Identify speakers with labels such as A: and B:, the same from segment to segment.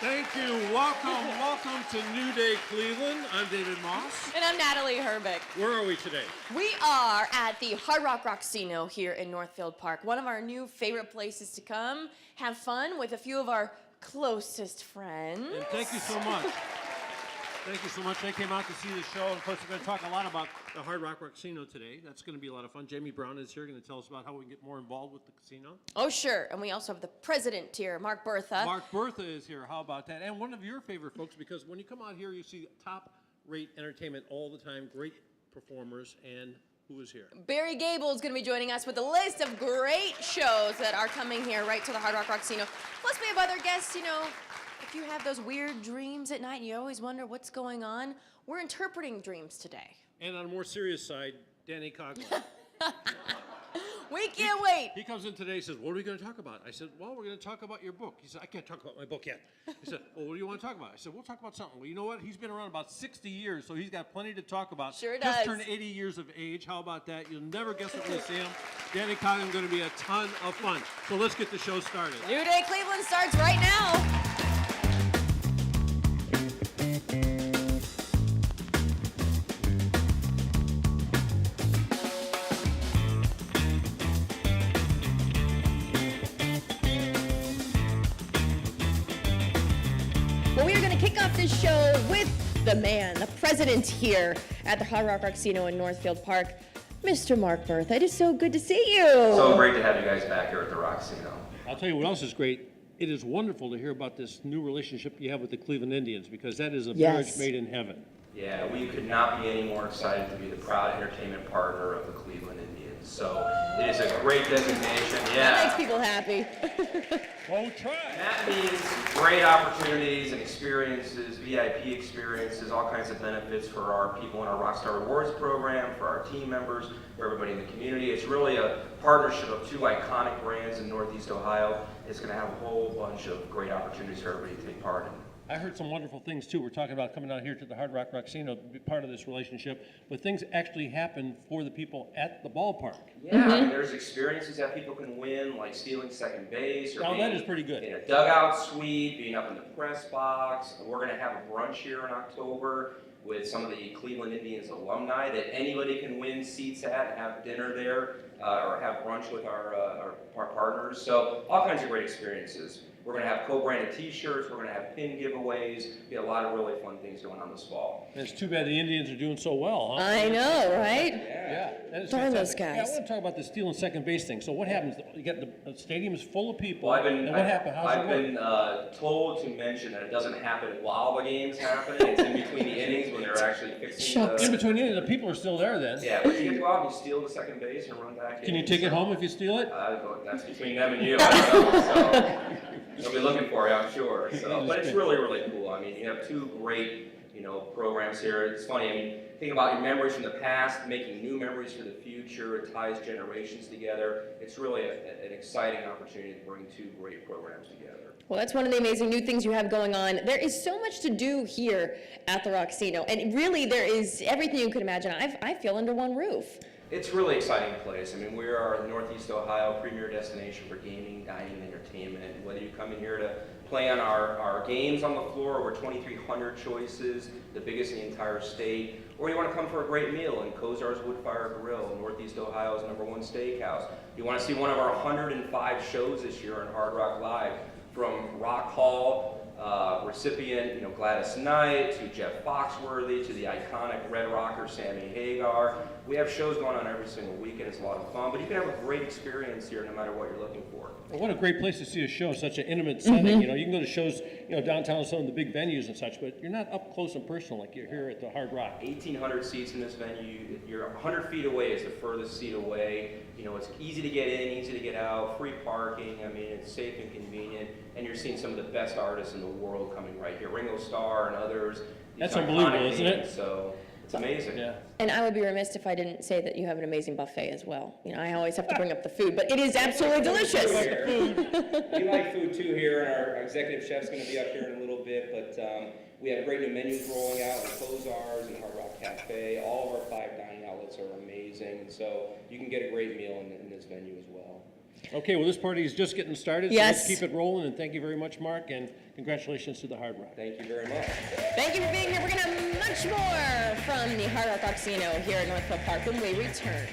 A: Thank you. Welcome to New Day Cleveland. I'm David Moss.
B: And I'm Natalie Herbeck.
A: Where are we today?
B: We are at the Hard Rock Rocksino here in Northfield Park, one of our new favorite places to come, have fun with a few of our closest friends.
A: And thank you so much. Thank you so much. They came out to see the show. And of course, we're going to talk a lot about the Hard Rock Rocksino today. That's going to be a lot of fun. Jamie Brown is here going to tell us about how we can get more involved with the casino.
B: Oh, sure. And we also have the president here, Mark Bertha.
A: Mark Bertha is here. How about that? And one of your favorite folks, because when you come out here, you see top-rate entertainment all the time, great performers, and who is here?
B: Barry Gable is going to be joining us with a list of great shows that are coming here right to the Hard Rock Rocksino. Plus, we have other guests, if you have those weird dreams at night and you always wonder what's going on, we're interpreting dreams today.
A: And on a more serious side, Danny Coughlin.
B: We can't wait.
A: He comes in today and says, what are we going to talk about? I said, well, we're going to talk about your book. He said, I can't talk about my book yet. He said, well, what do you want to talk about? I said, we'll talk about something. Well, you know what? He's been around about 60 years, so he's got plenty to talk about.
B: Sure
A: Just
B: does.
A: turned 80 years of age. How about that? You'll never guess what we see him. Danny Coughlin is going to be a ton of fun. So let's get the show started.
B: New Day Cleveland starts right now. This show with the man, the president here at the Hard Rock Rocksino in Northfield Park, Mr. Mark Bertha. It is so good to see you.
C: So great to have you guys back here at the Rocksino.
A: I'll tell you what else is great. It is wonderful to hear about this new relationship you have with the Cleveland Indians, because that is a marriage made in heaven.
C: Yeah, we could not be any more excited to be the proud entertainment partner of the Cleveland Indians. So it is a great designation. Yeah.
B: That makes people happy.
A: Well, try.
C: And that means great opportunities and experiences, VIP experiences, all kinds of benefits for our people in our Rockstar Rewards program, for our team members, for everybody in the community. It's really a partnership of two iconic brands in Northeast Ohio. It's going to have a whole bunch of great opportunities for everybody to take part in.
A: I heard some wonderful things, too. We're talking about coming out here to the Hard Rock Rocksino to be part of this relationship, but things actually happen for the people at the ballpark.
C: Yeah, I mean, there's experiences that people can win, like stealing second base, or
A: Now,
C: being
A: that is pretty good.
C: in a dugout suite, being up in the press box. We're going to have a brunch here in October with some of the Cleveland Indians alumni that anybody can win seats at and have dinner there, or have brunch with our partners. So all kinds of great experiences. We're going to have co-branded T-shirts. We're going to have pin giveaways. Be a lot of really fun things going on this fall.
A: And it's too bad the Indians are doing so well, huh?
B: I know, right?
A: Yeah. That is
B: Darn those
A: fantastic.
B: guys.
A: Yeah, I want to talk about the stealing second base thing. So what happens? You get the stadium is full of people.
C: Well,
A: and what happened? How's
C: I've
A: it work?
C: been told to mention that it doesn't happen while the game's happening. It's in between the innings when they're actually fixing
A: In between innings, the people are still there then.
C: Yeah, but you get to go out and you steal the second base and run back in.
A: Can you take it home if you steal it?
C: That's between them and you. I don't know, so they'll be looking for you, I'm sure. So, but it's really, really cool. I mean, you have two great, programs here. It's funny. I mean, think about your memories from the past, making new memories for the future. It ties generations together. It's really an exciting opportunity to bring two great programs together.
B: Well, that's one of the amazing new things you have going on. There is so much to do here at the Rocksino, and really there is everything you could imagine. I feel under one roof.
C: It's a really exciting place. I mean, we are the Northeast Ohio premier destination for gaming, dining, and entertainment. Whether you come in here to play on our games on the floor, over 2,300 choices, the biggest in the entire state, or you want to come for a great meal in Kozar's Woodfire Grill, Northeast Ohio's #1 steakhouse. You want to see one of our 105 shows this year on Hard Rock Live, from Rock Hall recipient, Gladys Knight, to Jeff Foxworthy, to the iconic Red Rocker Sammy Hagar. We have shows going on every single weekend. It's a lot of fun, but you can have a great experience here no matter what you're looking for.
A: Well, what a great place to see a show, such an intimate setting. You can go to shows, downtown, some of the big venues and such, but you're not up close and personal like you're here at the Hard Rock.
C: 1,800 seats in this venue. You're 100 feet away is the furthest seat away. It's easy to get in, easy to get out, free parking. I mean, it's safe and convenient, and you're seeing some of the best artists in the world coming right here. Ringo Starr and others.
A: That's unbelievable, isn't it?
C: So it's amazing.
A: Yeah.
B: And I would be remiss if I didn't say that you have an amazing buffet as well. I always have to bring up the food, but it is absolutely delicious.
C: We like food too here, and our executive chef's going to be up here in a little bit, but we have great new menus rolling out at Kozar's and Hard Rock Cafe. All of our 5 dining outlets are amazing, and so you can get a great meal in this venue as well.
A: Okay, well, this party is just getting started, so
B: Yes.
A: let's keep it rolling, and thank you very much, Mark, and congratulations to the Hard Rock.
C: Thank you very much.
B: Thank you for being here. We're going to have much more from the Hard Rock Rocksino here at Northfield Park when we return.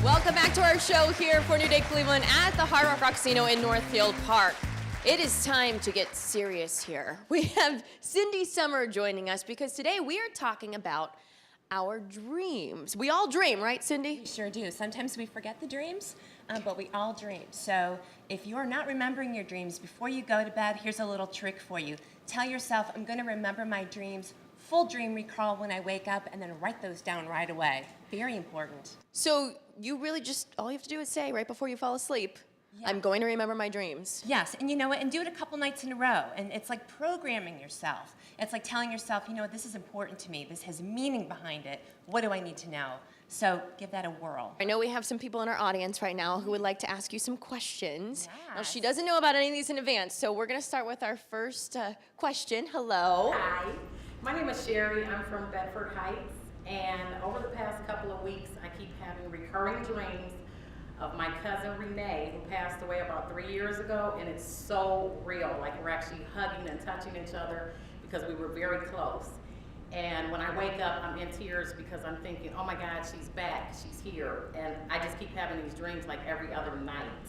B: Welcome back to our show here for New Day Cleveland at the Hard Rock Rocksino in Northfield Park. It is time to get serious here. We have Cindy Summer joining us because today we are talking about our dreams. We all dream, right, Cindy?
D: We sure do. Sometimes we forget the dreams, but we all dream. So if you're not remembering your dreams before you go to bed, here's a little trick for you. Tell yourself, I'm going to remember my dreams, full dream recall when I wake up, and then write those down right away. Very important.
B: So you really just, all you have to do is say right before you fall asleep,
D: Yeah.
B: I'm going to remember my dreams.
D: Yes, and you know what? And do it a couple nights in a row. And it's like programming yourself. It's like telling yourself, you know what, this is important to me. This has meaning behind it. What do I need to know? So give that a whirl.
B: I know we have some people in our audience right now who would like to ask you some questions. Now, she
D: Yes.
B: doesn't know about any of these in advance, so we're going to start with our first question. Hello.
E: Hi, my name is Sherry. I'm from Bedford Heights, and over the past couple of weeks, I keep having recurring dreams of my cousin Renee, who passed away about 3 years ago, and it's so real. Like, we're actually hugging and touching each other because we were very close. And when I wake up, I'm in tears because I'm thinking, oh my God, she's back, she's here. And I just keep having these dreams like every other night.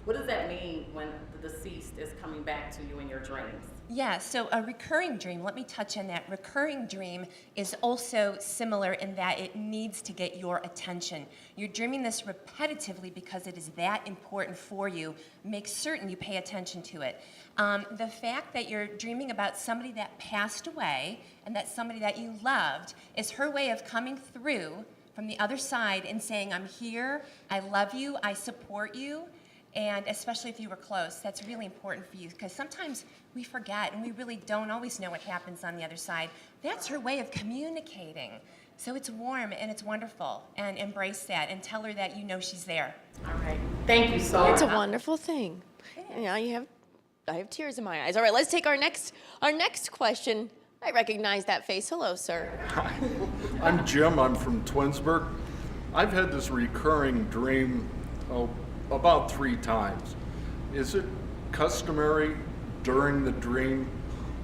E: What does that mean when the deceased is coming back to you in your dreams?
D: Yeah, so a recurring dream, let me touch on that. Recurring dream is also similar in that it needs to get your attention. You're dreaming this repetitively because it is that important for you. Make certain you pay attention to it. The fact that you're dreaming about somebody that passed away and that somebody that you loved is her way of coming through from the other side and saying, I'm here, I love you, I support you. And especially if you were close, that's really important for you because sometimes we forget and we really don't always know what happens on the other side. That's her way of communicating. So it's warm and it's wonderful, and embrace that and tell her that you know she's there.
E: All right, thank you so much.
B: It's a wonderful thing. Yeah, I have tears in my eyes. All right, let's take our next question. I recognize that face. Hello, sir.
F: Hi, I'm Jim. I'm from Twinsburg. I've had this recurring dream about 3 times. Is it customary during the dream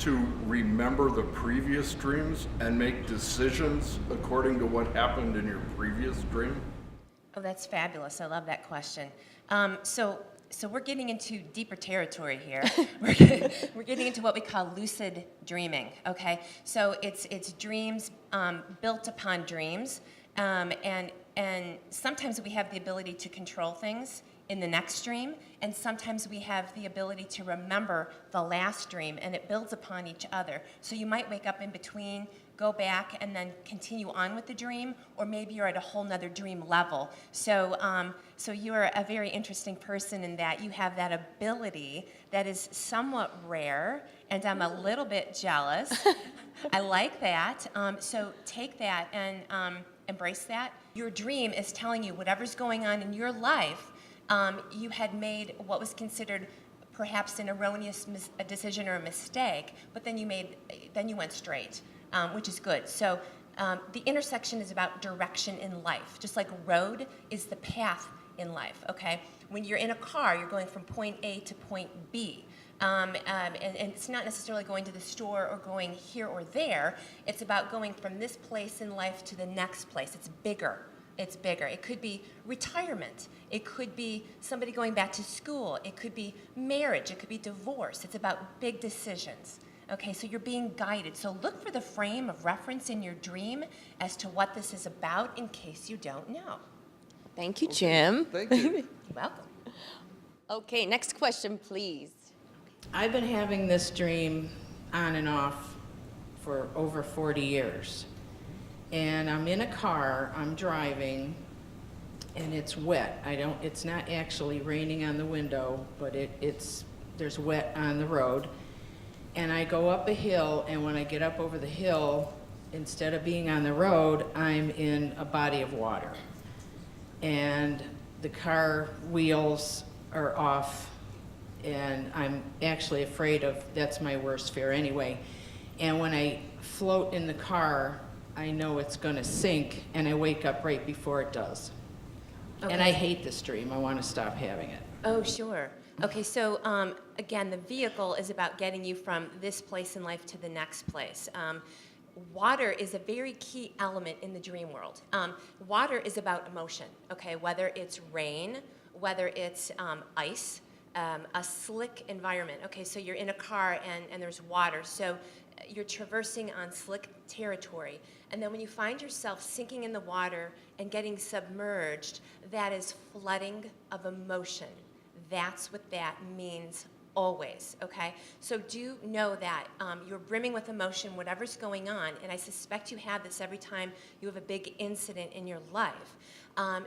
F: to remember the previous dreams and make decisions according to what happened in your previous dream?
D: Oh, that's fabulous. I love that question. So we're getting into deeper territory here. We're getting into what we call lucid dreaming, okay? So it's dreams built upon dreams, and sometimes we have the ability to control things in the next dream, and sometimes we have the ability to remember the last dream, and it builds upon each other. So you might wake up in between, go back, and then continue on with the dream, or maybe you're at a whole nother dream level. So you're a very interesting person in that you have that ability that is somewhat rare, and I'm a little bit jealous. I like that. So take that and embrace that. Your dream is telling you whatever's going on in your life. You had made what was considered perhaps an erroneous decision or a mistake, but then you went straight, which is good. So the intersection is about direction in life, just like road is the path in life, okay? When you're in a car, you're going from point A to point B. And it's not necessarily going to the store or going here or there. It's about going from this place in life to the next place. It's bigger. It's bigger. It could be retirement. It could be somebody going back to school. It could be marriage. It could be divorce. It's about big decisions. Okay, so you're being guided. So look for the frame of reference in your dream as to what this is about in case you don't know.
B: Thank you, Jim.
F: Thank you.
D: You're welcome.
B: Okay, next question, please.
G: I've been having this dream on and off for over 40 years. And I'm in a car, I'm driving, and it's wet. It's not actually raining on the window, but there's wet on the road. And I go up a hill, and when I get up over the hill, instead of being on the road, I'm in a body of water. And the car wheels are off, and I'm actually afraid that's my worst fear anyway. And when I float in the car, I know it's gonna sink, and I wake up right before it does. And I hate this dream. I want to stop having it.
D: Oh, sure. Okay, so again, the vehicle is about getting you from this place in life to the next place. Water is a very key element in the dream world. Water is about emotion, okay? Whether it's rain, whether it's ice, a slick environment. Okay, so you're in a car and there's water, so you're traversing on slick territory. And then when you find yourself sinking in the water and getting submerged, that is flooding of emotion. That's what that means always, okay? So do know that you're brimming with emotion, whatever's going on, and I suspect you have this every time you have a big incident in your life.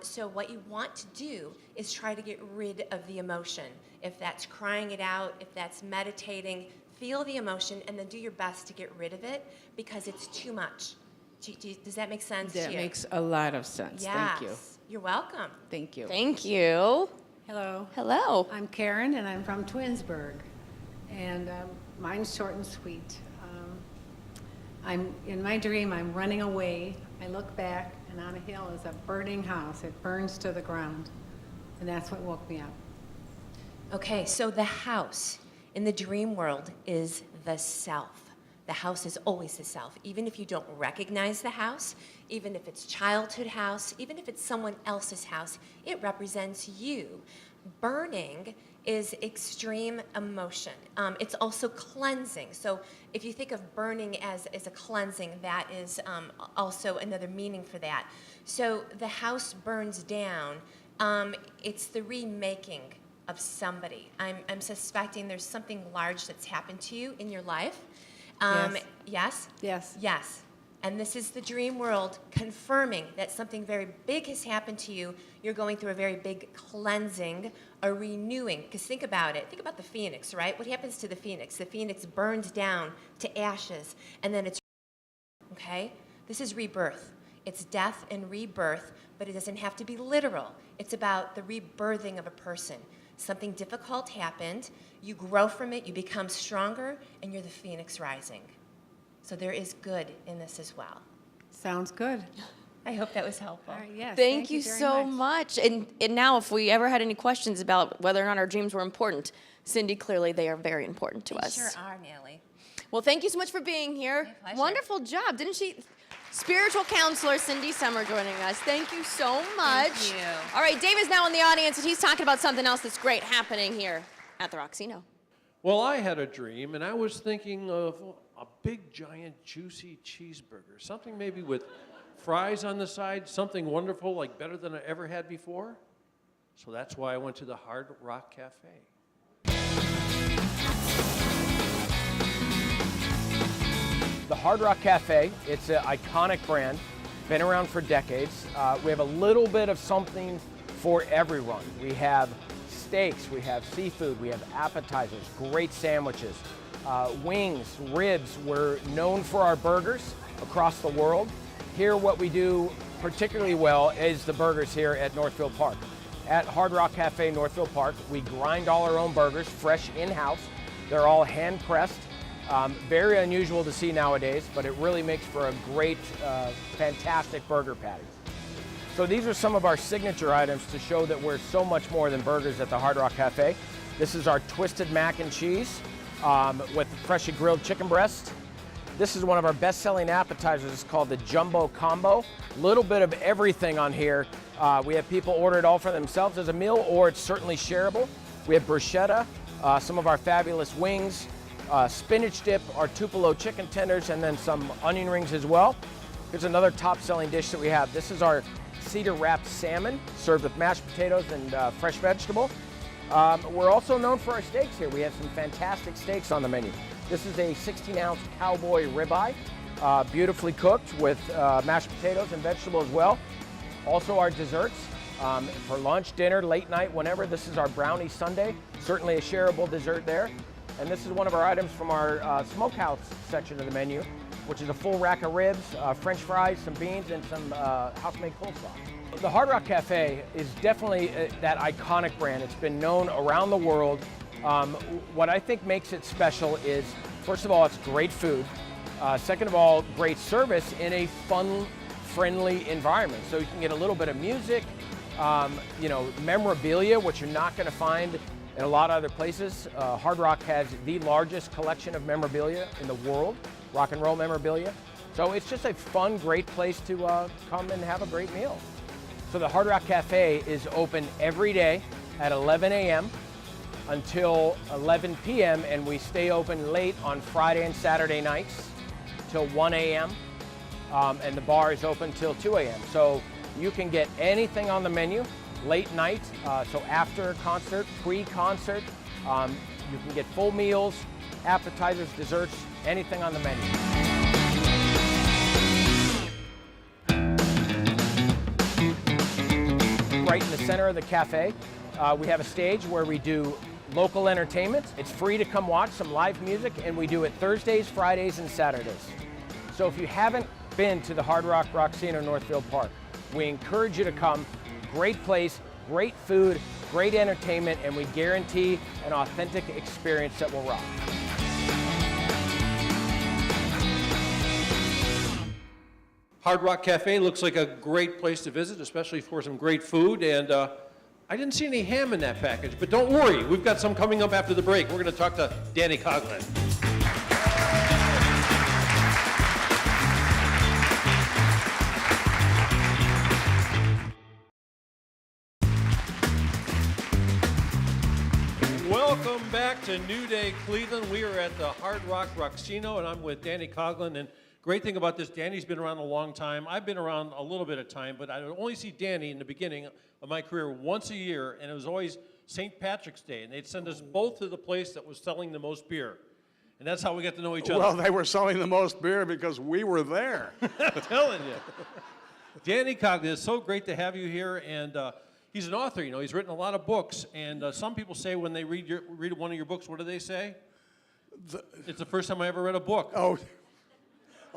D: So what you want to do is try to get rid of the emotion. If that's crying it out, if that's meditating, feel the emotion and then do your best to get rid of it because it's too much. Does that make sense to you?
G: That makes a lot of sense.
D: Yes.
G: Thank you.
D: You're welcome.
G: Thank you.
B: Thank you.
H: Hello.
B: Hello.
H: I'm Karen, and I'm from Twinsburg. And mine's short and sweet. I'm in my dream, I'm running away. I look back, and on a hill is a burning house. It burns to the ground. And that's what woke me up.
D: Okay, so the house in the dream world is the self. The house is always the self. Even if you don't recognize the house, even if it's childhood house, even if it's someone else's house, it represents you. Burning is extreme emotion. It's also cleansing. So if you think of burning as a cleansing, that is also another meaning for that. So the house burns down. It's the remaking of somebody. I'm suspecting there's something large that's happened to you in your life.
H: Yes.
D: Yes?
H: Yes.
D: Yes. And this is the dream world confirming that something very big has happened to you. You're going through a very big cleansing, a renewing. Because think about it. Think about the phoenix, right? What happens to the phoenix? The phoenix burns down to ashes, and then it's, okay? This is rebirth. It's death and rebirth, but it doesn't have to be literal. It's about the rebirthing of a person. Something difficult happened, you grow from it, you become stronger, and you're the phoenix rising. So there is good in this as well.
H: Sounds good.
D: I hope that was helpful.
H: All right, yes.
B: Thank you
H: very
B: so much. And now, if we ever had any questions about whether or not our dreams were important, Cindy, clearly they are very important to
D: They
B: us.
D: sure are, Nellie.
B: Well, thank you so much for being here.
D: My pleasure.
B: Wonderful job, didn't she? Spiritual counselor Cindy Summer joining us. Thank you so much.
D: Thank you.
B: All right, Dave is now in the audience, and he's talking about something else that's great happening here at the Rocksino.
A: Well, I had a dream, and I was thinking of a big, giant, juicy cheeseburger. Something maybe with fries on the side, something wonderful, like better than I ever had before. So that's why I went to the Hard Rock Cafe.
I: The Hard Rock Cafe, it's an iconic brand, been around for decades. We have a little bit of something for everyone. We have steaks, we have seafood, we have appetizers, great sandwiches, wings, ribs. We're known for our burgers across the world. Here what we do particularly well is the burgers here at Northfield Park. At Hard Rock Cafe Northfield Park, we grind all our own burgers, fresh in-house. They're all hand-pressed. Very unusual to see nowadays, but it really makes for a great, fantastic burger patty. So these are some of our signature items to show that we're so much more than burgers at the Hard Rock Cafe. This is our twisted mac and cheese with freshly grilled chicken breast. This is one of our best-selling appetizers. It's called the Jumbo Combo. A little bit of everything on here. We have people order it all for themselves as a meal, or it's certainly shareable. We have bruschetta, some of our fabulous wings, spinach dip, our Tupelo chicken tenders, and then some onion rings as well. Here's another top-selling dish that we have. This is our cedar wrapped salmon, served with mashed potatoes and fresh vegetable. We're also known for our steaks here. We have some fantastic steaks on the menu. This is a 16-ounce cowboy ribeye, beautifully cooked with mashed potatoes and vegetable as well. Also our desserts for lunch, dinner, late night, whenever. This is our brownie sundae, certainly a shareable dessert there. And this is one of our items from our smokehouse section of the menu, which is a full rack of ribs, French fries, some beans, and some house-made coleslaw. The Hard Rock Cafe is definitely that iconic brand. It's been known around the world. What I think makes it special is, first of all, it's great food. Second of all, great service in a fun, friendly environment. So you can get a little bit of music, memorabilia, which you're not going to find in a lot of other places. Hard Rock has the largest collection of memorabilia in the world, rock and roll memorabilia. So it's just a fun, great place to come and have a great meal. So the Hard Rock Cafe is open every day at 11 a.m. until 11 p.m. and we stay open late on Friday and Saturday nights till 1 a.m. And the bar is open till 2 a.m. So you can get anything on the menu late night, so after concert, pre-concert. You can get full meals, appetizers, desserts, anything on the menu. Right in the center of the cafe, we have a stage where we do local entertainment. It's free to come watch some live music, and we do it Thursdays, Fridays, and Saturdays. So if you haven't been to the Hard Rock Rocksino Northfield Park, we encourage you to come. Great place, great food, great entertainment, and we guarantee an authentic experience that will rock.
A: Hard Rock Cafe looks like a great place to visit, especially for some great food. And I didn't see any ham in that package, but don't worry, we've got some coming up after the break. We're going to talk to Danny Coughlin. Welcome back to New Day Cleveland. We are at the Hard Rock Rocksino, and I'm with Danny Coughlin. And great thing about this, Danny's been around a long time. I've been around a little bit of time, but I would only see Danny in the beginning of my career once a year, and it was always St. Patrick's Day, and they'd send us both to the place that was selling the most beer. And that's how we got to know each other.
J: Well, they were selling the most beer because we were there.
A: I'm telling you. Danny Coughlin, it's so great to have you here, and he's an author, you know. He's written a lot of books, and some people say when they read one of your books, what do they say? It's the first time I ever read a book.
J: Oh,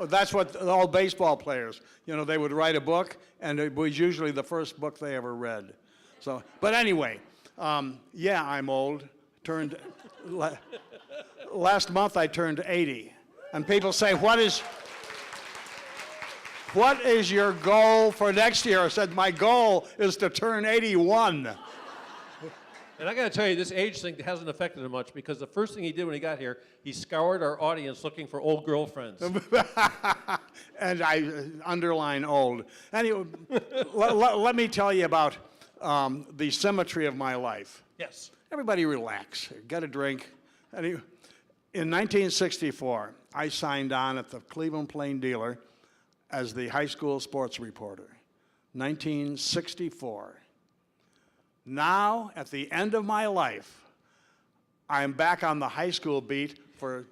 J: that's what all baseball players, you know, they would write a book, and it was usually the first book they ever read. So, but anyway, yeah, I'm old. Last month I turned 80, and people say, what is your goal for next year? I said, my goal is to turn 81.
A: And I got to tell you, this age thing hasn't affected him much, because the first thing he did when he got here, he scoured our audience looking for old girlfriends.
J: And I underline old. Anyway, let me tell you about the symmetry of my life.
A: Yes.
J: Everybody relax, get a drink. In 1964, I signed on at the Cleveland Plain Dealer as the high school sports reporter. 1964. Now, at the end of my life, I'm back on the high school beat for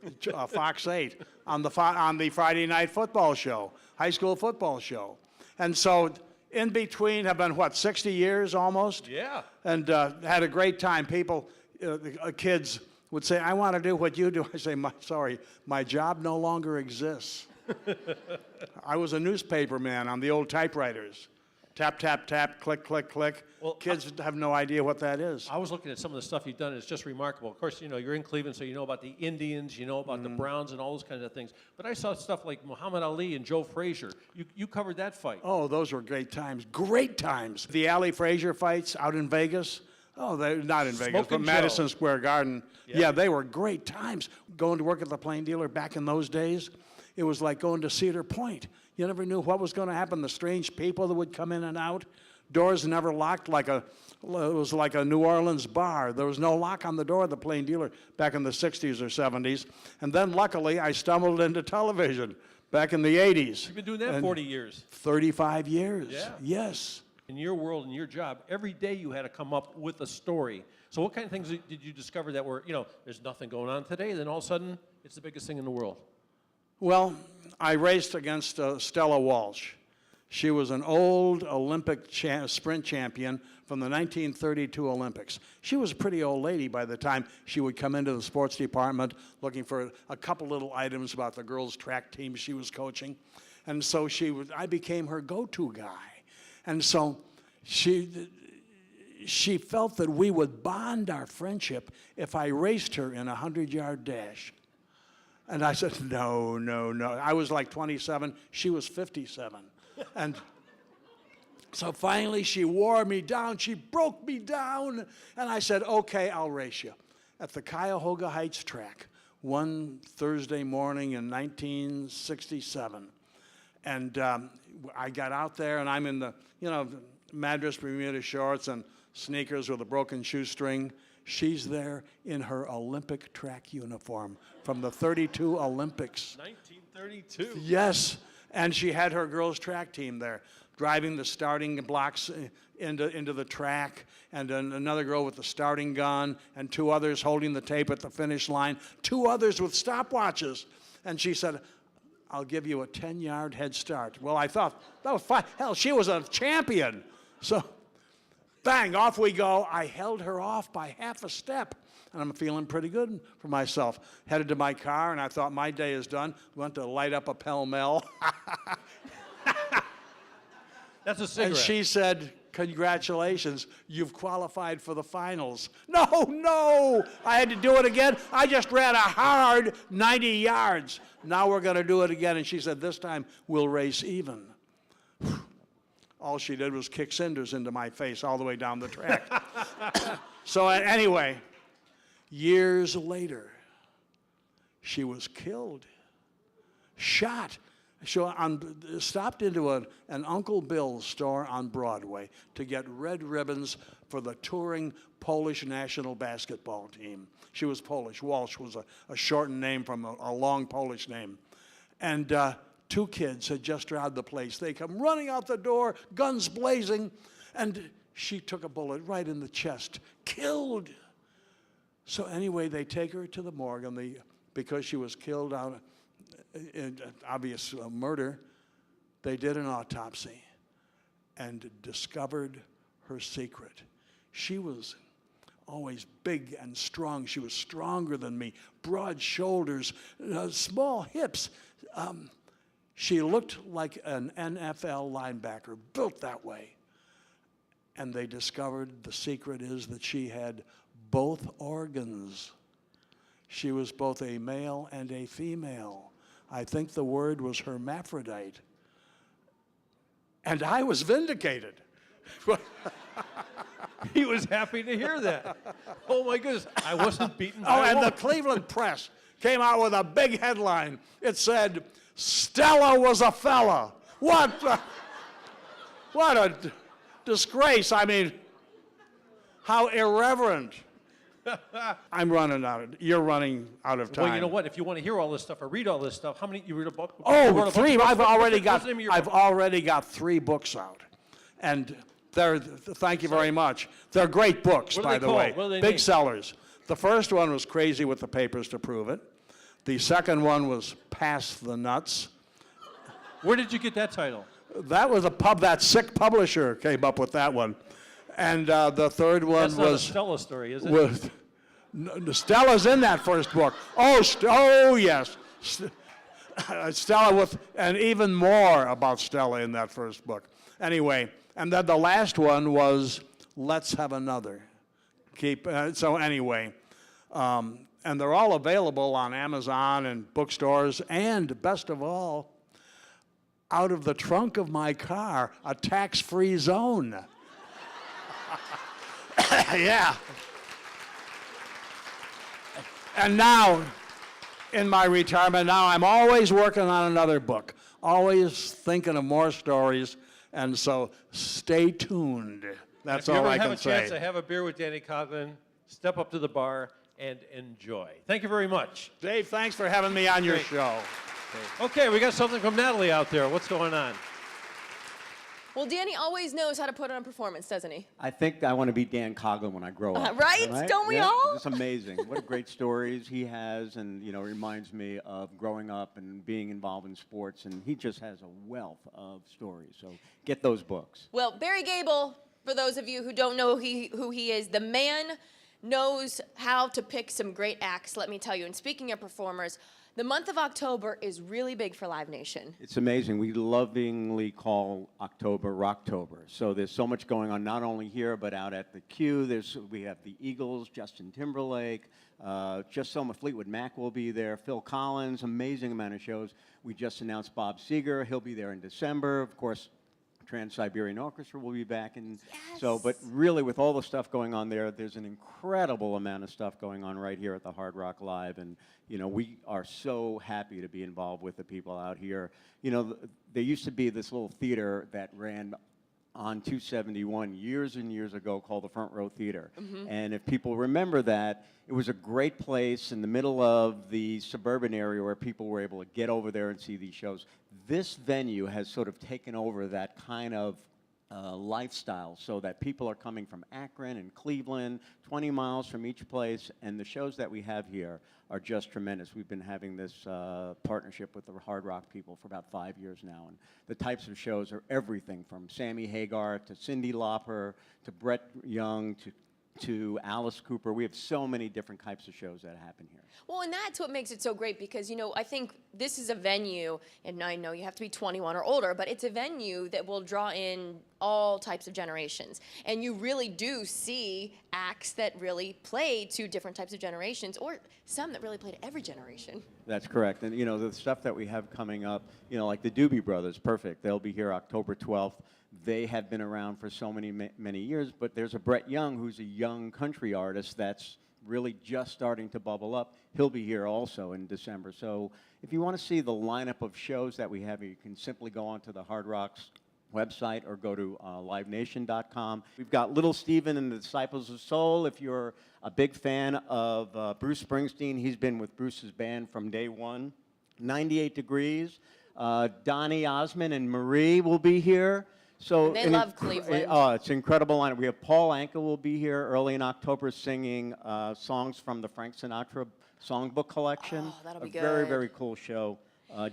J: Fox 8 on the Friday night football show, high school football show. And so in between have been, 60 years almost?
A: Yeah.
J: And had a great time. People, kids would say, I want to do what you do. I say, sorry, my job no longer exists. I was a newspaper man on the old typewriters. Tap, tap, tap, click, click, click. Well, kids have no idea what that is.
A: I was looking at some of the stuff you've done, and it's just remarkable. Of course, you know, you're in Cleveland, so you know about the Indians, you know about the Browns and all those kinds of things. But I saw stuff like Muhammad Ali and Joe Frazier. You covered that fight.
J: Oh, those were great times. Great times. The Ali Frazier fights out in Vegas. Oh, they're not in Vegas, but Madison Square Garden. Yeah, they were great times. Going to work at the Plain Dealer back in those days, it was like going to Cedar Point. You never knew what was going to happen, the strange people that would come in and out. Doors never locked, it was like a New Orleans bar. There was no lock on the door of the Plain Dealer back in the 60s or 70s. And then luckily I stumbled into television back in the 80s.
A: You've been doing that 40 years.
J: 35 years,
A: yeah.
J: Yes.
A: In your world, in your job, every day you had to come up with a story. So what kind of things did you discover that were, there's nothing going on today, then all of a sudden it's the biggest thing in the world?
J: Well, I raced against Stella Walsh. She was an old Olympic sprint champion from the 1932 Olympics. She was a pretty old lady by the time she would come into the sports department looking for a couple little items about the girls' track team she was coaching. And so I became her go-to guy. And so she felt that we would bond our friendship if I raced her in a 100-yard dash. And I said, no, no, no. I was like 27. She was 57. And so finally she wore me down. She broke me down. And I said, okay, I'll race you. At the Cuyahoga Heights track, one Thursday morning in 1967. And I got out there, and I'm in the, Madras Bermuda shorts and sneakers with a broken shoestring. She's there in her Olympic track uniform from the 32 Olympics.
A: 1932.
J: Yes, and she had her girls' track team there, driving the starting blocks into the track, and another girl with the starting gun, and two others holding the tape at the finish line, two others with stopwatches. And she said, I'll give you a 10-yard head start. Well, I thought, that was fine. Hell, she was a champion. So, bang, off we go. I held her off by half a step, and I'm feeling pretty good for myself. Headed to my car, and I thought my day is done. Went to light up a Pell Mell.
A: That's a cigarette.
J: And she said, congratulations, you've qualified for the finals. No, no, I had to do it again. I just ran a hard 90 yards. Now we're going to do it again. And she said, this time we'll race even. All she did was kick cinders into my face all the way down the track. So anyway, years later, she was killed, shot. So stopped into an Uncle Bill's store on Broadway to get red ribbons for the touring Polish national basketball team. She was Polish. Walsh was a shortened name from a long Polish name. And two kids had just robbed the place. They come running out the door, guns blazing, and she took a bullet right in the chest, killed. So anyway, they take her to the morgue, and because she was killed out in obvious murder, they did an autopsy and discovered her secret. She was always big and strong. She was stronger than me, broad shoulders, small hips. She looked like an NFL linebacker, built that way. And they discovered the secret is that she had both organs. She was both a male and a female. I think the word was hermaphrodite. And I was vindicated.
A: He was happy to hear that. Oh my goodness, I wasn't beaten by
J: Oh,
A: a
J: and the
A: woman.
J: Cleveland Press came out with a big headline. It said, Stella was a fella. What a disgrace. I mean, how irreverent. I'm running out. You're running out of time.
A: Well, you know what? If you want to hear all this stuff or read all this stuff, how many you read a book? You
J: Oh,
A: wrote a
J: three.
A: bunch
J: I've
A: of books?
J: already
A: What's the name of your
J: I've
A: book?
J: already got 3 books out, and thank you very much. They're great books,
A: What are
J: by
A: they
J: the way.
A: called? What are they
J: Big
A: named?
J: sellers. The first one was Crazy with the Papers to Prove It. The second one was Pass the Nuts.
A: Where did you get that title?
J: That was that sick publisher came up with that one, and the third one
A: That's not a
J: was
A: Stella story, is it?
J: with Stella's in that first book. Oh yes, Stella with, and even more about Stella in that first book. Anyway, and then the last one was Let's Have Another. So anyway, and they're all available on Amazon and bookstores, and best of all, out of the trunk of my car, a tax-free zone. Yeah. And now, in my retirement, now I'm always working on another book, always thinking of more stories, and so stay tuned. That's all I
A: If you ever
J: can
A: have a chance
J: say.
A: to have a beer with Danny Coughlin, step up to the bar and enjoy. Thank you very much.
J: Dave, thanks for having me on your
A: Great.
J: show.
A: Okay, we got something from Natalie out there. What's going on?
B: Well, Danny always knows how to put on a performance, doesn't he?
K: I think I want to be Dan Coughlin when I grow up.
B: Right? Don't we all?
K: It's amazing. What great stories he has, and reminds me of growing up and being involved in sports. And he just has a wealth of stories. So get those books.
B: Well, Barry Gable, for those of you who don't know who he is, the man knows how to pick some great acts, let me tell you. And speaking of performers, The month of October is really big for Live Nation.
K: It's amazing. We lovingly call October Rocktober. So there's so much going on, not only here, but out at the Q. We have the Eagles, Justin Timberlake, just so much. Fleetwood Mac will be there, Phil Collins, amazing amount of shows. We just announced Bob Seger. He'll be there in December. Of course, Trans-Siberian Orchestra will be back. And so, but really with all the stuff going on there, there's an incredible amount of stuff going on right here at the Hard Rock Live. And, you know, we are so happy to be involved with the people out here. You know, there used to be this little theater that ran on 271 years and years ago called the Front Row Theater. And if people remember that, it was a great place in the middle of the suburban area where people were able to get over there and see these shows. This venue has sort of taken over that kind of lifestyle, so that people are coming from Akron and Cleveland, 20 miles from each place, and the shows that we have here are just tremendous. We've been having this partnership with the Hard Rock people for about 5 years now, and the types of shows are everything from Sammy Hagar to Cyndi Lauper to Brett Young to Alice Cooper. We have so many different types of shows that happen here.
B: Well, and that's what makes it so great because, you know, I think this is a venue, and I know you have to be 21 or older, but it's a venue that will draw in all types of generations. And you really do see acts that really play to different types of generations, or some that really play to every generation.
K: That's correct. And, you know, the stuff that we have coming up, you know, like the Doobie Brothers, perfect. They'll be here October 12th. They have been around for so many years, but there's a Brett Young who's a young country artist that's really just starting to bubble up. He'll be here also in December. So if you want to see the lineup of shows that we have, you can simply go onto the Hard Rock's website or go to livenation.com. We've got Little Steven and the Disciples of Soul. If you're a big fan of Bruce Springsteen, he's been with Bruce's band from day one. 98 Degrees. Donny Osmond and Marie will be here. So
B: They love Cleveland.
K: Oh, it's an incredible lineup. We have Paul Anka will be here early in October singing songs from the Frank Sinatra Songbook Collection.
B: Oh, that'll be
K: a very,
B: good.
K: very cool show.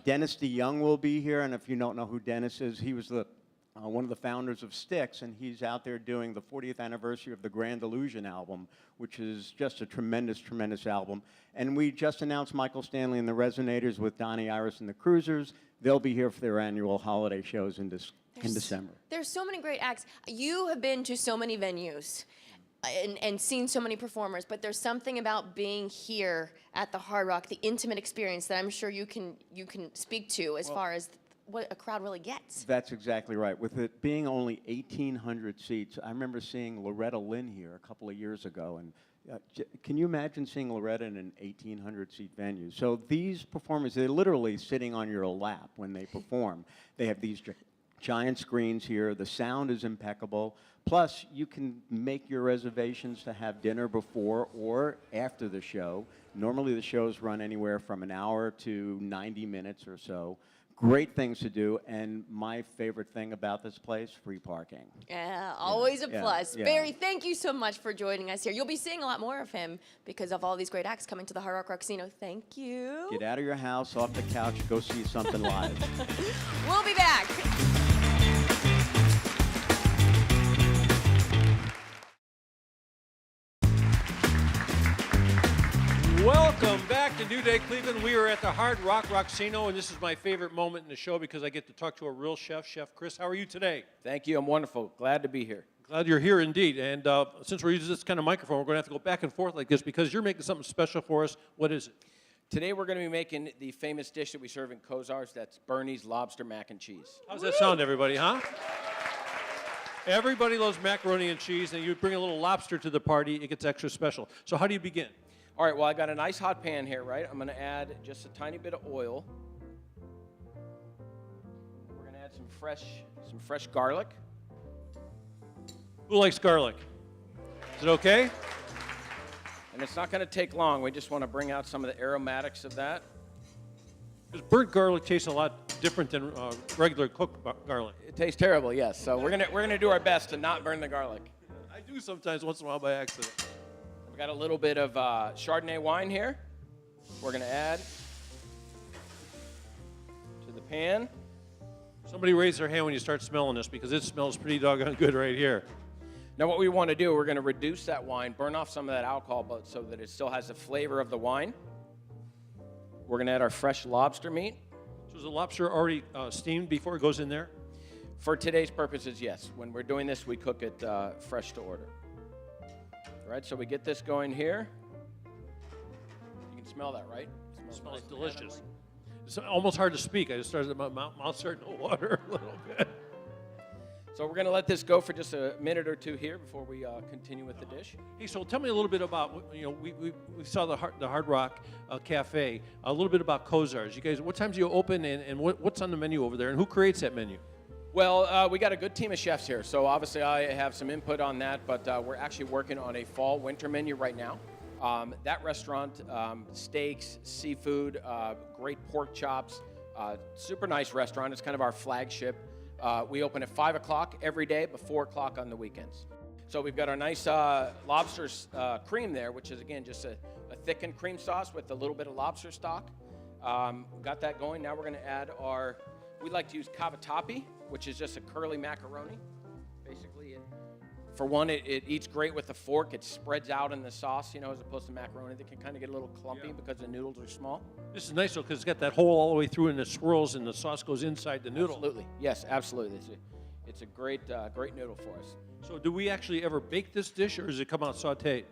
K: Dennis DeYoung will be here, and if you don't know who Dennis is, he was the one of the founders of Styx, and he's out there doing the 40th anniversary of the Grand Illusion album, which is just a tremendous, tremendous album. And we just announced Michael Stanley and the Resonators with Donnie Iris and the Cruisers. They'll be here for their annual holiday shows in December.
B: There's so many great acts. You have been to so many venues and seen so many performers, but there's something about being here at the Hard Rock, the intimate experience that I'm sure you can speak to as far as what a crowd really gets.
K: That's exactly right. With it being only 1,800 seats, I remember seeing Loretta Lynn here a couple of years ago, and can you imagine seeing Loretta in an 1,800-seat venue? So these performers, they're literally sitting on your lap when they perform. They have these giant screens here. The sound is impeccable. Plus, you can make your reservations to have dinner before or after the show. Normally, the shows run anywhere from an hour to 90 minutes or so. Great things to do, and my favorite thing about this place, free parking.
B: Yeah, always a plus.
K: yeah.
B: Barry, thank you so much for joining us here. You'll be seeing a lot more of him because of all these great acts coming to the Hard Rock Rocksino. Thank you.
K: Get out of your house, off the couch, go see something live.
B: We'll be back.
A: Welcome back to New Day Cleveland. We are at the Hard Rock Rocksino, and this is my favorite moment in the show because I get to talk to a real chef, Chef Chris. How are you today?
I: Thank you. I'm wonderful. Glad to be here.
A: Glad you're here indeed. And since we're using this kind of microphone, we're going to have to go back and forth like this because you're making something special for us. What is it?
I: Today we're going to be making the famous dish that we serve in Kozar's. That's Bernie's Lobster Mac and Cheese.
A: How's that sound, everybody, huh? Everybody loves macaroni and cheese, and you bring a little lobster to the party, it gets extra special. So how do you begin?
I: All right, well, I got a nice hot pan here, right? I'm going to add just a tiny bit of oil. We're going to add some fresh garlic.
A: Who likes garlic? Is it okay?
I: And it's not going to take long. We just want to bring out some of the aromatics of that.
A: Because burnt garlic tastes a lot different than regular cooked garlic.
I: It tastes terrible, yes. So we're gonna do our best to not burn the garlic.
A: I do sometimes once in a while by accident.
I: We got a little bit of Chardonnay wine here. We're gonna add to the pan.
A: Somebody raise their hand when you start smelling this because it smells pretty doggone good right here.
I: Now what we want to do, we're going to reduce that wine, burn off some of that alcohol, but so that it still has the flavor of the wine. We're going to add our fresh lobster meat.
A: So is the lobster already steamed before it goes in there?
I: For today's purposes, yes. When we're doing this, we cook it fresh to order. All right, so we get this going here. You can smell that, right?
A: It smells delicious. It's almost hard to speak. I just started, my mouth starting to water a little bit.
I: So we're going to let this go for just a minute or two here before we continue with the dish.
A: Hey, so tell me a little bit about, we saw the Hard Rock Cafe, a little bit about Kozar's. You guys, what times do you open and what's on the menu over there and who creates that menu?
I: Well, we got a good team of chefs here, so obviously I have some input on that, but we're actually working on a fall-winter menu right now. That restaurant, steaks, seafood, great pork chops, super nice restaurant. It's kind of our flagship. We open at 5 o'clock every day, but 4 o'clock on the weekends. So we've got our nice lobster cream there, which is, again, just a thickened cream sauce with a little bit of lobster stock. Got that going. Now we're going to add we like to use cavatappi, which is just a curly macaroni. Basically, for one, it eats great with a fork. It spreads out in the sauce, as opposed to macaroni that can kind of get a little clumpy because the noodles are small.
A: This is nice, though, because it's got that hole all the way through and it swirls and the sauce goes inside the noodle.
I: Absolutely. Yes, absolutely. It's a great noodle for us.
A: So do we actually ever bake this dish, or does it come out sautéed?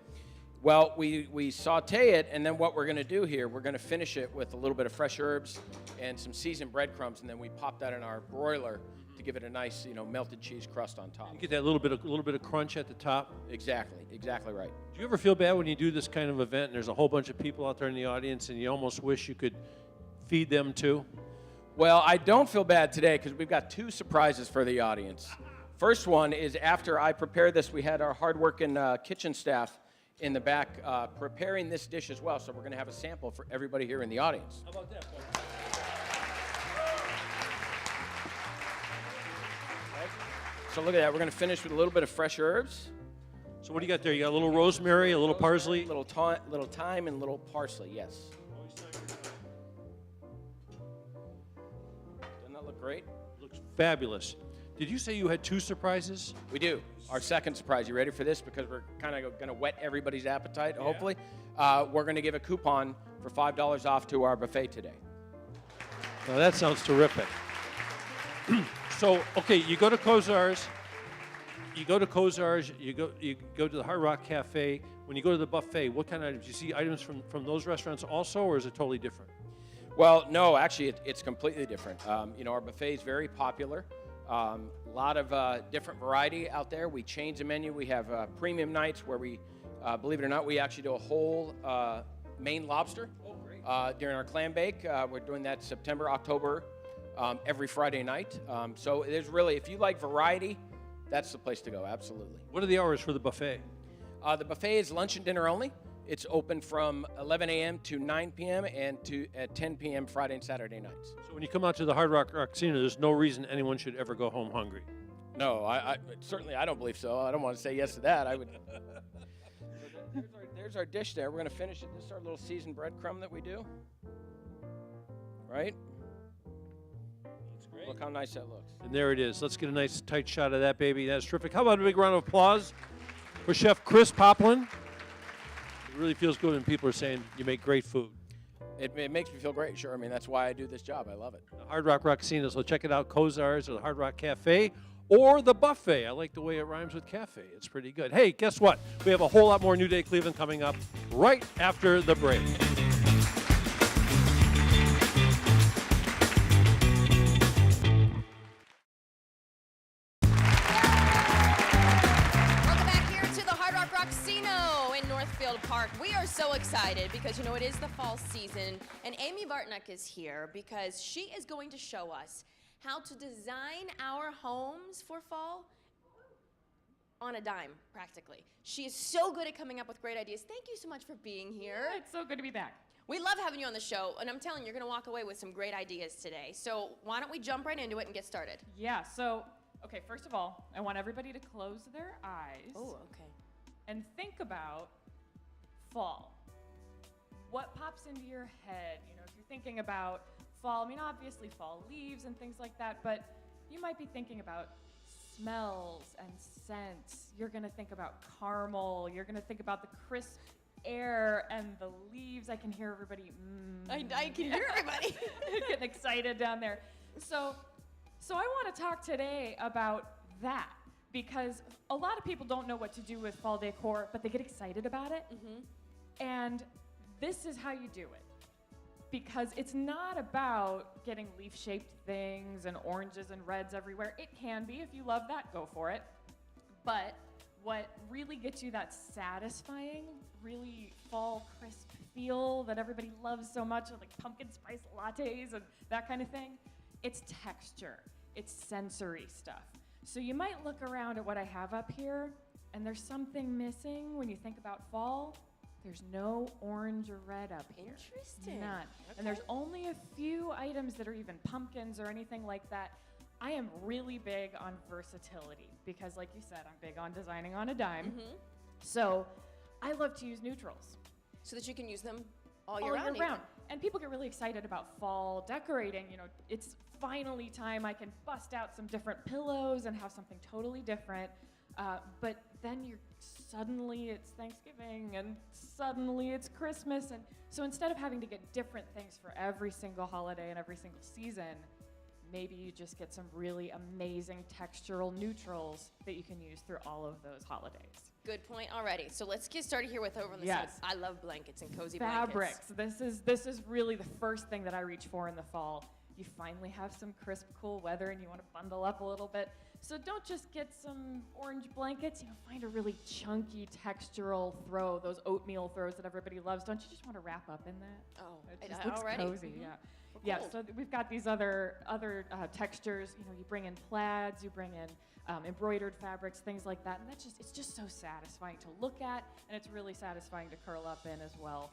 I: Well, we saute it, and then what we're going to do here, we're going to finish it with a little bit of fresh herbs and some seasoned breadcrumbs, and then we pop that in our broiler to give it a nice, melted cheese crust on top.
A: You get that little bit of crunch at the top.
I: Exactly right.
A: Do you ever feel bad when you do this kind of event and there's a whole bunch of people out there in the audience and you almost wish you could feed them too?
I: Well, I don't feel bad today because we've got 2 surprises for the audience. First one is after I prepared this, we had our hard-working kitchen staff in the back preparing this dish as well. So we're going to have a sample for everybody here in the audience.
A: How about that, folks?
I: So look at that. We're going to finish with a little bit of fresh herbs.
A: So what do you got there? You got a little rosemary, a little parsley?
I: A little thyme and a little parsley, yes. Doesn't that look great?
A: Looks fabulous. Did you say you had 2 surprises?
I: We do. Our second surprise. You ready for this? Because we're kind of going to whet everybody's appetite, hopefully. We're going to give a coupon for $5 off to our buffet today.
A: Now that sounds terrific. So, okay, you go to Kozar's. You go to the Hard Rock Cafe. When you go to the buffet, what kind of items? Do you see items from those restaurants also, or is it totally different?
I: Well, no, actually, it's completely different. Our buffet is very popular. A lot of different variety out there. We change the menu. We have premium nights where we, believe it or not, we actually do a whole Maine lobster during our clam bake. We're doing that September, October, every Friday night. So there's really, if you like variety, that's the place to go, absolutely.
A: What are the hours for the buffet?
I: The buffet is lunch and dinner only. It's open from 11 a.m. to 9 p.m. and at 10 p.m. Friday and Saturday nights.
A: So when you come out to the Hard Rock Rocksino, there's no reason anyone should ever go home hungry.
I: No, I certainly I don't believe so. I don't want to say yes to that. I would. So there's our dish there. We're going to finish it. This is our little seasoned breadcrumb that we do. Right?
A: That's great.
I: Look how nice that looks.
A: And there it is. Let's get a nice tight shot of that, baby. That's terrific. How about a big round of applause for Chef Chris Poplin? It really feels good when people are saying you make great food.
I: It makes me feel great, sure. I mean, that's why I do this job. I love it.
A: The Hard Rock Rocksino, so check it out, Kozar's or the Hard Rock Cafe or the buffet. I like the way it rhymes with cafe. It's pretty good. Hey, guess what? We have a whole lot more New Day Cleveland coming up right after the break.
B: Welcome back here to the Hard Rock Rocksino in Northfield Park. We are so excited because, it is the fall season, and Amy Bartnick is here because she is going to show us how to design our homes for fall on a dime, practically. She is so good at coming up with great ideas. Thank you so much for being here.
L: It's so good to be back.
B: We love having you on the show, and I'm telling you, you're going to walk away with some great ideas today. So why don't we jump right into it and get started?
L: Yeah, so, okay, first of all, I want everybody to close their eyes.
B: Oh, okay.
L: And think about fall. What pops into your head? If you're thinking about fall, obviously fall leaves and things like that, but you might be thinking about smells and scents. You're gonna think about caramel. You're gonna think about the crisp air and the leaves. I can hear everybody.
B: I can hear everybody.
L: Getting excited down there. So I want to talk today about that because a lot of people don't know what to do with fall decor, but they get excited about it. And this is how you do it. Because it's not about getting leaf-shaped things and oranges and reds everywhere. It can be. If you love that, go for it. But what really gets you that satisfying, really fall crisp feel that everybody loves so much, like pumpkin spice lattes and that kind of thing, it's texture. It's sensory stuff. So you might look around at what I have up here, and there's something missing when you think about fall. There's no orange or red up here.
B: Interesting.
L: None. And there's only a few items that are even pumpkins or anything like that. I am really big on versatility because, like you said, I'm big on designing on a dime. So I love to use neutrals.
B: So that you can use them all
L: All
B: year
L: year
B: round.
L: round. And people get really excited about fall decorating. You know, it's finally time I can bust out some different pillows and have something totally different. But then suddenly it's Thanksgiving and suddenly it's Christmas. And so instead of having to get different things for every single holiday and every single season, maybe you just get some really amazing textural neutrals that you can use through all of those holidays.
B: Good point already. So let's get started here with over on the
L: Yes.
B: side. I love blankets and cozy
L: Fabrics.
B: blankets.
L: This is really the first thing that I reach for in the fall. You finally have some crisp, cool weather and you want to bundle up a little bit. So don't just get some orange blankets, find a really chunky textural throw, those oatmeal throws that everybody loves. Don't you just want to wrap up in that?
B: Oh,
L: It just looks
B: already?
L: cozy, yeah. Yeah,
B: cold.
L: so we've got these other textures. You bring in plaids, you bring in embroidered fabrics, things like that, and it's just so satisfying to look at, and it's really satisfying to curl up in as well.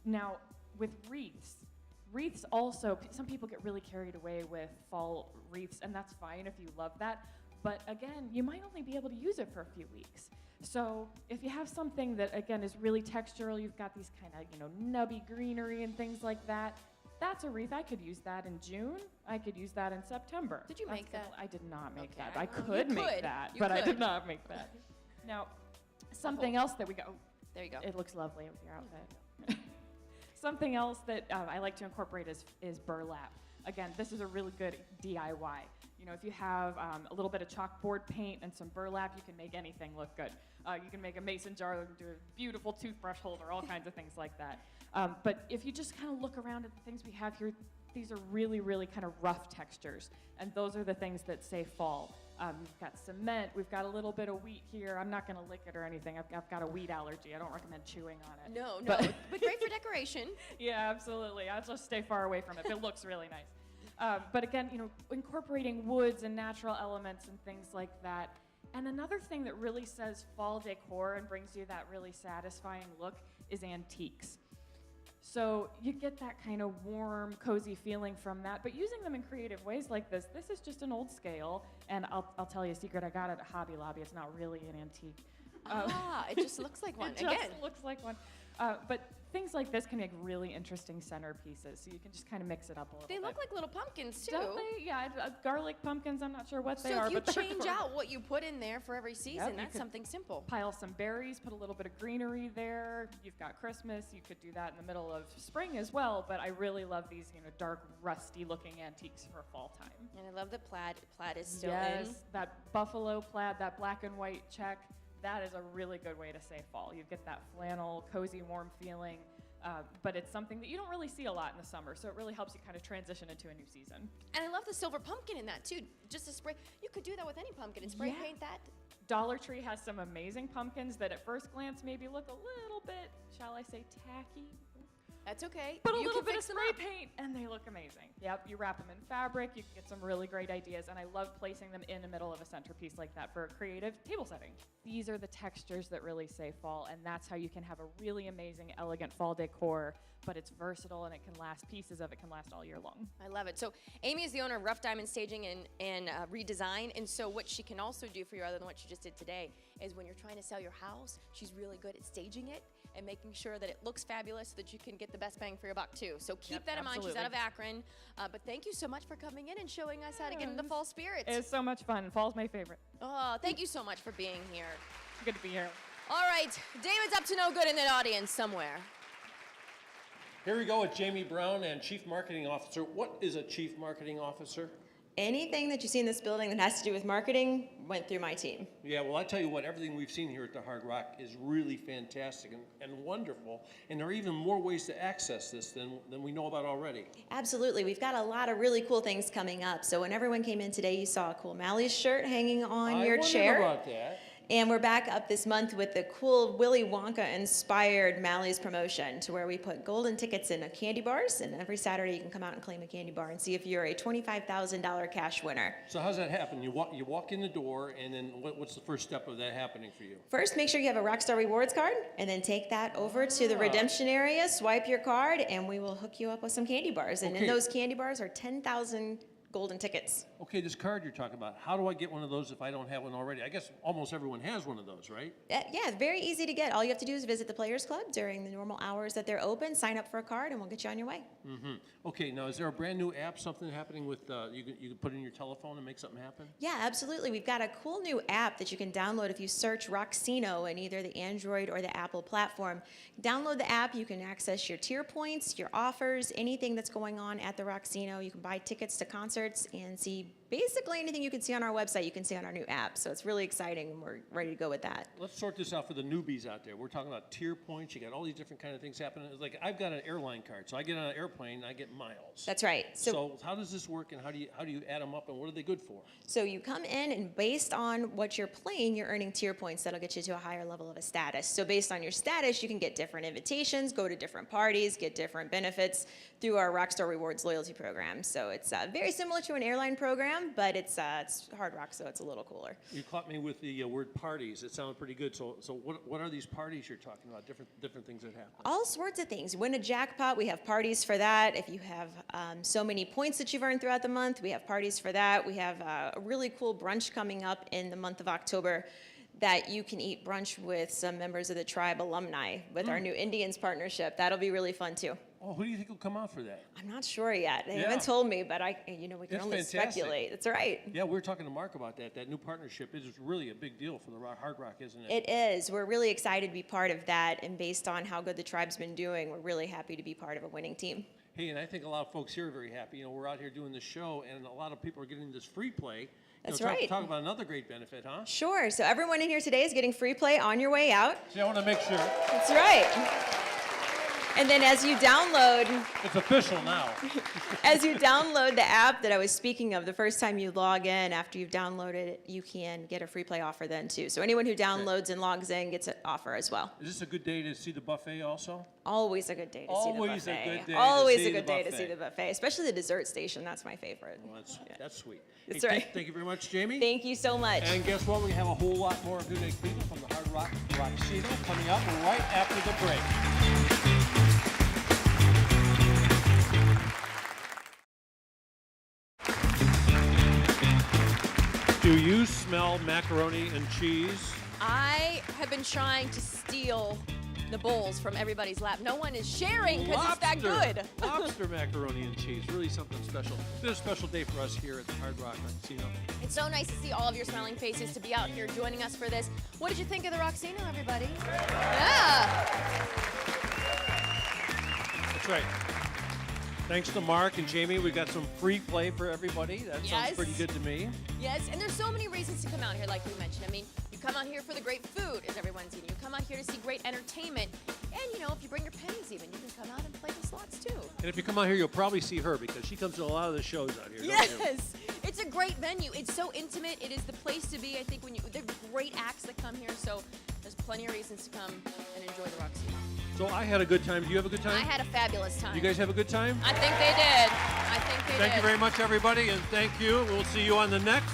L: Now, with wreaths also, some people get really carried away with fall wreaths, and that's fine if you love that. But again, you might only be able to use it for a few weeks. So if you have something that, again, is really textural, you've got these kind of, nubby greenery and things like that, that's a wreath. I could use that in June. I could use that in September.
B: Did you make that?
L: I did not make
B: Okay,
L: that.
B: well,
L: I could
B: you
L: make
B: could.
L: that,
B: You
L: but I
B: could.
L: did not make that. Now, something else that we go.
B: There you go.
L: It looks lovely with your outfit. Something else that I like to incorporate is burlap. Again, this is a really good DIY. If you have a little bit of chalkboard paint and some burlap, you can make anything look good. You can make a mason jar, do a beautiful toothbrush holder, all kinds of things like that. But if you just kind of look around at the things we have here, these are really, really kind of rough textures. And those are the things that say fall. We've got cement, we've got a little bit of wheat here. I'm not gonna lick it or anything. I've got a wheat allergy. I don't recommend chewing on it.
B: No,
L: But-
B: but great for decoration.
L: Yeah, absolutely. I'll just stay far away from it. It looks really nice. But again, incorporating woods and natural elements and things like that. And another thing that really says fall decor and brings you that really satisfying look is antiques. So you get that kind of warm, cozy feeling from that, but using them in creative ways like this. This is just an old scale, and I'll tell you a secret. I got it at Hobby Lobby. It's not really an antique.
B: It just looks like one.
L: It just looks like one. But things like this can make really interesting centerpieces, so you can just kind of mix it up a little
B: They
L: bit.
B: look like little pumpkins too.
L: Don't they? Yeah, garlic pumpkins. I'm not sure what they
B: So
L: are,
B: if you
L: but they're
B: change
L: cool.
B: out what you put in there for every season,
L: you
B: that's
L: could
B: something simple.
L: Pile some berries, put a little bit of greenery there. You've got Christmas. You could do that in the middle of spring as well. But I really love these, dark, rusty-looking antiques for fall time.
B: And I love the plaid. Plaid is still
L: Yes,
B: in.
L: that buffalo plaid, that black and white check. That is a really good way to say fall. You get that flannel, cozy, warm feeling. But it's something that you don't really see a lot in the summer, so it really helps you kind of transition into a new season.
B: And I love the silver pumpkin in that too. Just a spray. You could do that with any pumpkin and spray
L: Yeah.
B: paint that.
L: Dollar Tree has some amazing pumpkins that at first glance maybe look a little bit, shall I say, tacky.
B: That's okay.
L: But a
B: You
L: little
B: can
L: bit of
B: fix them
L: spray
B: up.
L: paint, and they look amazing. Yep, you wrap them in fabric, you can get some really great ideas, and I love placing them in the middle of a centerpiece like that for a creative table setting. These are the textures that really say fall, and that's how you can have a really amazing, elegant fall decor, but it's versatile and it can last, pieces of it can last all year long.
B: I love it. So Amy is the owner of Rough Diamond Staging and Redesign, and so what she can also do for you, other than what you just did today, is when you're trying to sell your house, she's really good at staging it and making sure that it looks fabulous so that you can get the best bang for your buck too. So keep
L: Yep,
B: that in mind. She's out of
L: absolutely.
B: Akron. But thank you so much for coming in and showing us how to get into the fall spirit.
L: It's so much fun. Fall's my favorite.
B: Oh, thank you so much for being here.
L: Good to be here.
B: All right, David's up to no good in the audience somewhere.
A: Here we go with Jamie Brown and Chief Marketing Officer. What is a Chief Marketing Officer?
B: Anything that you see in this building that has to do with marketing went through my team.
A: Yeah, well, I tell you what, everything we've seen here at the Hard Rock is really fantastic and wonderful, and there are even more ways to access this than we know about already.
B: Absolutely. We've got a lot of really cool things coming up. So when everyone came in today, you saw a cool Mally's shirt hanging on your chair.
A: I wondered about that.
B: And we're back up this month with the cool Willy Wonka-inspired Mally's promotion, to where we put golden tickets in candy bars, and every Saturday you can come out and claim a candy bar and see if you're a $25,000 cash winner.
A: So how's that happen? You walk in the door, and then what's the first step of that happening for you?
B: First, make sure you have a Rockstar Rewards card, and then take that over to the redemption area, swipe your card, and we will hook you up with some candy bars. And in those candy bars are 10,000 golden tickets.
A: Okay, this card you're talking about, how do I get one of those if I don't have one already? I guess almost everyone has one of those, right?
B: Yeah, very easy to get. All you have to do is visit the Players Club during the normal hours that they're open, sign up for a card, and we'll get you on your way.
A: Mm-hmm. Okay, now is there a brand new app, something happening with, you can put in your telephone and make something happen?
B: Yeah, absolutely. We've got a cool new app that you can download if you search Rocksino in either the Android or the Apple platform. Download the app, you can access your tier points, your offers, anything that's going on at the Rocksino. You can buy tickets to concerts and see basically anything you can see on our website, you can see on our new app. So it's really exciting, and we're ready to go with that.
A: Let's sort this out for the newbies out there. We're talking about tier points. You got all these different kind of things happening. It's like I've got an airline card, so I get on an airplane, I get miles.
B: That's right.
A: So how does this work, and how do you add them up, and what are they good for?
B: So you come in, and based on what you're playing, you're earning tier points that'll get you to a higher level of a status. So based on your status, you can get different invitations, go to different parties, get different benefits through our Rockstar Rewards loyalty program. So it's very similar to an airline program, but it's Hard Rock, so it's a little cooler.
A: You caught me with the word parties. It sounded pretty good. So what are these parties you're talking about? Different things that happen.
B: All sorts of things. Win a jackpot, we have parties for that. If you have so many points that you've earned throughout the month, we have parties for that. We have a really cool brunch coming up in the month of October that you can eat brunch with some members of the tribe alumni with our new Indians partnership. That'll be really fun too.
A: Oh, who do you think will come out for that?
B: I'm not sure yet. They haven't told me, but we can
A: It's
B: only
A: fantastic.
B: speculate. That's right.
A: Yeah, we were talking to Mark about that. That new partnership is really a big deal for the Hard Rock, isn't it?
B: It is. We're really excited to be part of that, and based on how good the tribe's been doing, we're really happy to be part of a winning team.
A: Hey, and I think a lot of folks here are very happy. We're out here doing this show, and a lot of people are getting this free play.
B: That's right.
A: Talk about another great benefit, huh?
B: Sure. So everyone in here today is getting free play on your way out.
A: See, I want to make sure.
B: That's right. And then as you download,
A: It's official now.
B: as you download the app that I was speaking of, the first time you log in, after you've downloaded it, you can get a free play offer then too. So anyone who downloads and logs in gets an offer as well.
A: Is this a good day to see the buffet also?
B: Always a good day to see the buffet.
A: Always a good day to
B: Always
A: see
B: a
A: the
B: good day to
A: buffet.
B: see the buffet, especially the dessert station. That's my favorite.
A: Well, that's sweet.
B: That's
A: Hey,
B: right.
A: Thank you very much, Jamie.
B: Thank you so much.
A: And guess what? We have a whole lot more of New Day Cleveland from the Hard Rock Rocksino coming up right after the break. Do you smell macaroni and cheese?
B: I have been trying to steal the bowls from everybody's lap. No one is sharing because it's that good.
A: Lobster macaroni and cheese, really something special. It's been a special day for us here at the Hard Rock Rocksino.
B: It's so nice to see all of your smiling faces, to be out here joining us for this. What did you think of the Rocksino, everybody? Yeah.
A: That's right. Thanks to Mark and Jamie, we got some free play for everybody. That sounds
B: Yes.
A: pretty good to me.
B: Yes, and there's so many reasons to come out here, like we mentioned. I mean, you come out here for the great food, as everyone's eating. You come out here to see great entertainment. And, if you bring your pennies even, you can come out and play the slots, too.
A: And if you come out here, you'll probably see her because she comes to a lot of the shows out here. don't you?
B: Yes, it's a great venue. It's so intimate. It is the place to be. I think there are great acts that come here, so there's plenty of reasons to come and enjoy the Rocksino.
A: So I had a good time. Do you have a good time?
B: I had a fabulous time.
A: You guys have a good time?
B: I think they did.
A: Thank you very much, everybody, and thank you. We'll see you on the next